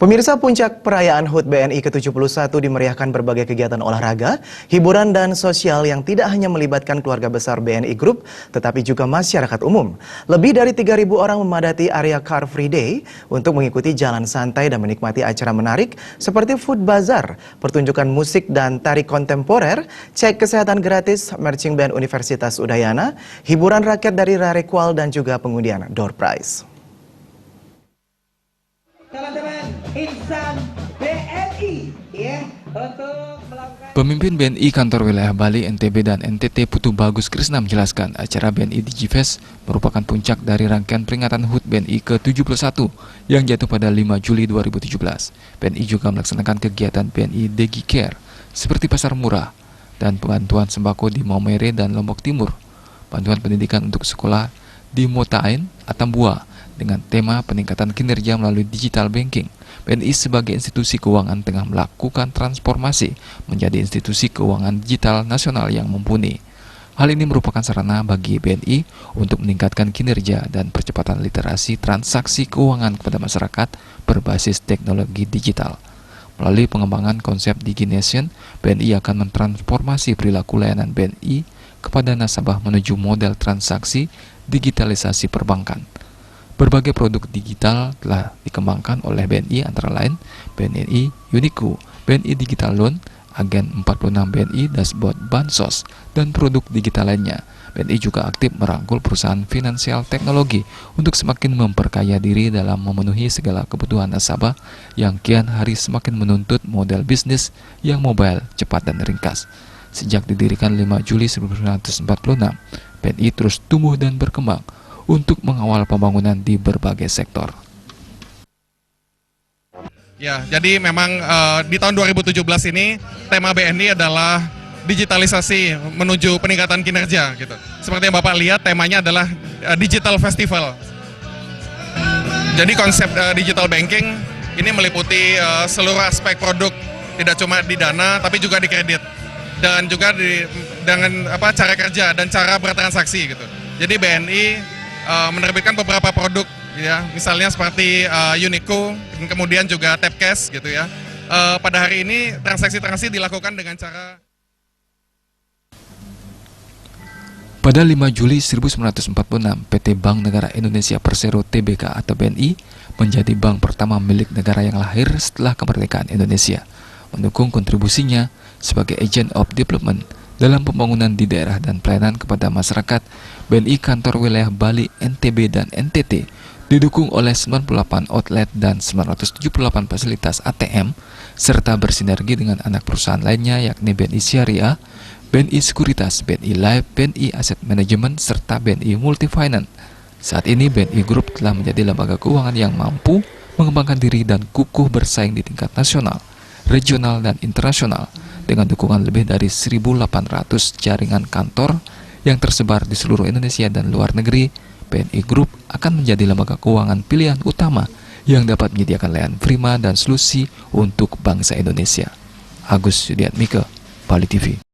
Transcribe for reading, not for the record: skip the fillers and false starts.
Pemirsa, puncak perayaan HUT BNI ke-71 dimeriahkan berbagai kegiatan olahraga, hiburan dan sosial yang tidak hanya melibatkan keluarga besar BNI Group, tetapi juga masyarakat umum. Lebih dari 3.000 orang memadati area Car Free Day untuk mengikuti jalan santai dan menikmati acara menarik seperti food bazaar, pertunjukan musik dan tari kontemporer, cek kesehatan gratis, marching band Universitas Udayana, hiburan rakyat dari Rarekwal dan juga pengundian door prize. Teman-teman insan BNI ya untuk melakukan Pemimpin BNI Kantor Wilayah Bali, NTB, dan NTT Putu Bagus Krisna menjelaskan acara BNI Digifest merupakan puncak dari rangkaian peringatan HUT BNI ke-71 yang jatuh pada 5 Juli 2017. BNI juga melaksanakan kegiatan BNI Degi Care seperti pasar murah dan bantuan sembako di Maumere dan Lombok Timur, bantuan pendidikan untuk sekolah di Motain, Atambua, dengan tema peningkatan kinerja melalui digital banking. BNI sebagai institusi keuangan tengah melakukan transformasi menjadi institusi keuangan digital nasional yang mumpuni. Hal ini merupakan sarana bagi BNI untuk meningkatkan kinerja dan percepatan literasi transaksi keuangan kepada masyarakat berbasis teknologi digital. Melalui pengembangan konsep DigiNation, BNI akan mentransformasi perilaku layanan BNI kepada nasabah menuju model transaksi digitalisasi perbankan. Berbagai produk digital telah dikembangkan oleh BNI antara lain BNI Uniku, BNI Digital Loan, Agen 46 BNI, Dashboard Bansos, dan produk digital lainnya. BNI juga aktif merangkul perusahaan finansial teknologi untuk semakin memperkaya diri dalam memenuhi segala kebutuhan nasabah yang kian hari semakin menuntut model bisnis yang mobile, cepat, dan ringkas. Sejak didirikan 5 Juli 1946, BNI terus tumbuh dan berkembang untuk mengawal pembangunan di berbagai sektor. Ya, jadi memang di tahun 2017 ini tema BNI adalah digitalisasi menuju peningkatan kinerja gitu. Seperti yang Bapak lihat, temanya adalah Digital Festival. Jadi konsep digital banking ini meliputi seluruh aspek produk, tidak cuma di dana tapi juga di kredit dan juga dengan cara kerja dan cara bertransaksi gitu. Jadi BNI menerbitkan beberapa produk ya, misalnya seperti Unico, kemudian juga Tapcash gitu ya. Pada hari ini transaksi-transaksi dilakukan dengan cara. Pada 5 Juli 1946, PT Bank Negara Indonesia Persero Tbk atau BNI menjadi bank pertama milik negara yang lahir setelah kemerdekaan Indonesia, mendukung kontribusinya sebagai agent of development dalam pembangunan di daerah dan pelayanan kepada masyarakat. BNI Kantor Wilayah Bali, NTB, dan NTT didukung oleh 98 outlet dan 978 fasilitas ATM, serta bersinergi dengan anak perusahaan lainnya yakni BNI Syariah, BNI Sekuritas, BNI Life, BNI Asset Management, serta BNI Multifinance. Saat ini BNI Group telah menjadi lembaga keuangan yang mampu mengembangkan diri dan kukuh bersaing di tingkat nasional, regional, dan internasional dengan dukungan lebih dari 1.800 jaringan kantor yang tersebar di seluruh Indonesia dan luar negeri. BNI Group akan menjadi lembaga keuangan pilihan utama yang dapat menyediakan layanan prima dan solusi untuk bangsa Indonesia. Agus Yudiatmike, Bali TV.